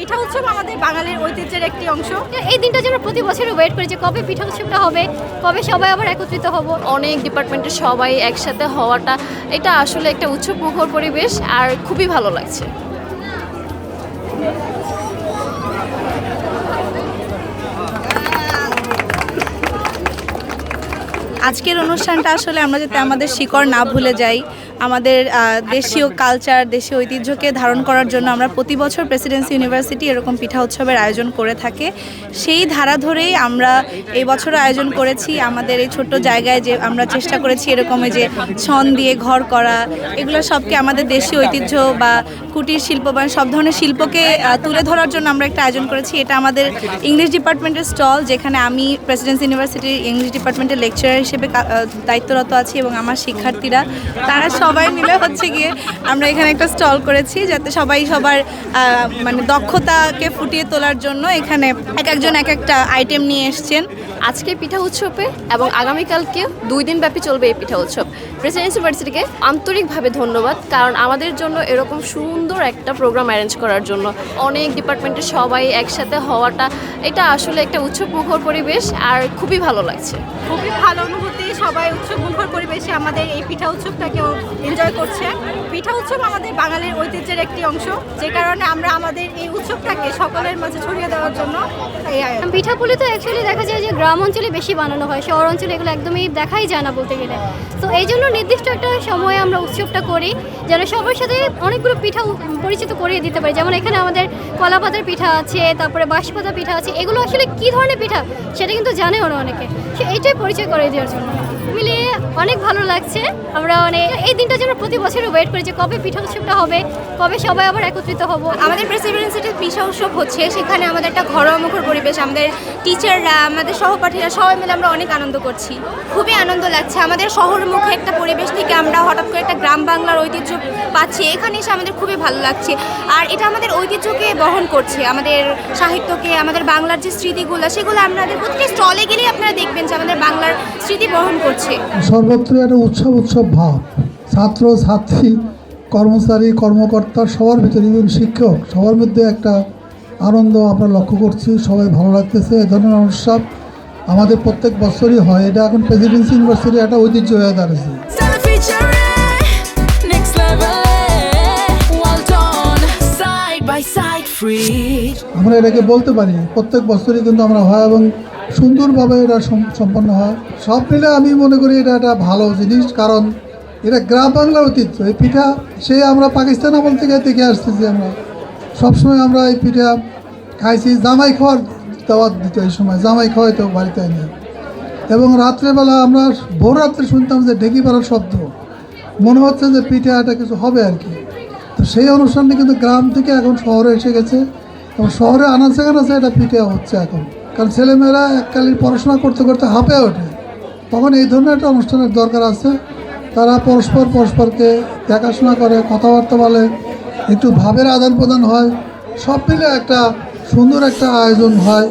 পিঠা উৎসব আমাদের বাঙালির ঐতিহ্যের একটি অংশ। এই দিনটার জন্য প্রতি বছরই ওয়েট করি যে কবে পিঠা উৎসবটা হবে, কবে সবাই আবার একত্রিত হব। অনেক ডিপার্টমেন্টের সবাই একসাথে হওয়াটা এটা আসলে একটা উৎসব মুখর পরিবেশ আর খুবই ভালো লাগছে। আজকের অনুষ্ঠানটা আসলে আমরা যাতে আমাদের শিকড় না ভুলে যাই, আমাদের দেশীয় কালচার, দেশীয় ঐতিহ্যকে ধারণ করার জন্য আমরা প্রতি বছর প্রেসিডেন্সি ইউনিভার্সিটি এরকম পিঠা উৎসবের আয়োজন করে থাকে। সেই ধারা ধরেই আমরা এই বছরও আয়োজন করেছি। আমাদের এই ছোট্ট জায়গায় যে আমরা চেষ্টা করেছি এরকমই যে ছন দিয়ে ঘর করা, এগুলো সবকে আমাদের দেশীয় ঐতিহ্য বা কুটির শিল্প বা সব ধরনের শিল্পকে তুলে ধরার জন্য আমরা একটা আয়োজন করেছি। এটা আমাদের ইংলিশ ডিপার্টমেন্টের স্টল, যেখানে আমি প্রেসিডেন্সি ইউনিভার্সিটির ইংলিশ ডিপার্টমেন্টের লেকচারার হিসেবে দায়িত্বরত আছি এবং আমার শিক্ষার্থীরা তারা সবাই মিলে হচ্ছে গিয়ে আমরা এখানে একটা স্টল করেছি, যাতে সবাই সবার মানে দক্ষতাকে ফুটিয়ে তোলার জন্য এখানে একজন এক একটা আইটেম নিয়ে এসছেন। আজকে পিঠা উৎসবে এবং আগামীকালকে 2 দিন ব্যাপী চলবে এই পিঠা উৎসব। প্রেসিডেন্সি ইউনিভার্সিটিকে আন্তরিকভাবে ধন্যবাদ, কারণ আমাদের জন্য এরকম সুন্দর একটা প্রোগ্রাম অ্যারেঞ্জ করার জন্য। অনেক ডিপার্টমেন্টের সবাই একসাথে হওয়াটা এটা আসলে একটা উৎসব মুখর পরিবেশ আর খুবই ভালো লাগছে। খুবই ভালো অনুভূতি, সবাই উৎসব মুখর পরিবেশে আমাদের এই পিঠা উৎসবটাকেও এনজয় করছে। পিঠা উৎসব আমাদের বাঙালির ঐতিহ্যের একটি অংশ, যে কারণে আমরা আমাদের এই উৎসবটাকে সকলের মাঝে ছড়িয়ে দেওয়ার জন্য এই আয়োজন। পিঠাপুলি তো অ্যাকচুয়ালি দেখা যায় যে গ্রাম অঞ্চলে বেশি বানানো হয়, শহর অঞ্চলে এগুলো একদমই দেখাই যায় না বলতে গেলে। তো এই জন্য নির্দিষ্ট একটা সময়ে আমরা উৎসবটা করি যেন সবার সাথে অনেকগুলো পিঠা পরিচিত করিয়ে দিতে পারি। যেমন এখানে আমাদের কলা পাতার পিঠা আছে, তারপরে বাঁশপাতা পিঠা আছে। এগুলো আসলে কী ধরনের পিঠা সেটা কিন্তু জানেও না অনেকে, সে এইটাই পরিচয় করে দেওয়ার জন্য মিলিয়ে অনেক ভালো লাগছে। আমরা এই দিনটার জন্য প্রতি বছরই ওয়েট করি যে কবে পিঠা উৎসবটা হবে, কবে সবাই আবার একত্রিত হব। আমাদের প্রেসিডেন্সিটির পিঠা উৎসব হচ্ছে, সেখানে আমাদের একটা ঘরোয়া মুখর পরিবেশ, আমাদের টিচাররা, আমাদের সহপাঠীরা সবাই মিলে আমরা অনেক আনন্দ করছি। খুবই আনন্দ লাগছে। আমাদের শহরমুখী একটা পরিবেশ থেকে আমরা হঠাৎ করে একটা গ্রাম বাংলার ঐতিহ্য পাচ্ছি, এখানে এসে আমাদের খুবই ভালো লাগছে। আর এটা আমাদের ঐতিহ্যকে বহন করছে, আমাদের সাহিত্যকে, আমাদের বাংলার যে স্মৃতিগুলো, সেগুলো আমাদের প্রত্যেক স্টলে গেলেই আপনারা দেখবেন যে আমাদের বাংলার স্মৃতি বহন করছে। সর্বত্র একটা উৎসব ভাব, ছাত্র ছাত্রী, কর্মচারী কর্মকর্তা সবার ভিতরে, এবং শিক্ষক সবার মধ্যে একটা আনন্দ আমরা লক্ষ্য করছি। সবাই ভালো লাগতেছে। এ ধরনের উৎসব আমাদের প্রত্যেক বছরই হয়। এটা এখন প্রেসিডেন্সি ইউনিভার্সিটির একটা ঐতিহ্য হয়ে দাঁড়িয়েছে। আমরা এটাকে বলতে পারি প্রত্যেক বছরই কিন্তু আমরা হয় এবং সুন্দরভাবে এটা সম্পন্ন হয়। সব মিলে আমি মনে করি এটা একটা ভালো জিনিস, কারণ এটা গ্রাম বাংলার ঐতিহ্য। এই পিঠা সেই আমরা পাকিস্তান আমল থেকে দেখে আসতেছি। আমরা সবসময় আমরা এই পিঠা খাইছি। জামাই খাওয়ার দাওয়াত দিত, এই সময় জামাই খাওয়াইতো বাড়িতে এনে। এবং রাত্রেবেলা আমরা ভোর রাত্রে শুনতাম যে ঢেকি পাড়ার শব্দ, মনে হচ্ছে যে পিঠা এটা কিছু হবে আর কি। তো সেই অনুষ্ঠানটি কিন্তু গ্রাম থেকে এখন শহরে এসে গেছে, এবং শহরে আনাচে কানাচে এটা পিঠা হচ্ছে এখন। কারণ ছেলেমেয়েরা এককালীন পড়াশোনা করতে করতে হাঁপে ওঠে, তখন এই ধরনের একটা অনুষ্ঠানের দরকার আছে। তারা পরস্পরকে দেখাশোনা করে, কথাবার্তা বলে, একটু ভাবের আদান প্রদান হয়, সব মিলে একটা সুন্দর একটা আয়োজন হয়।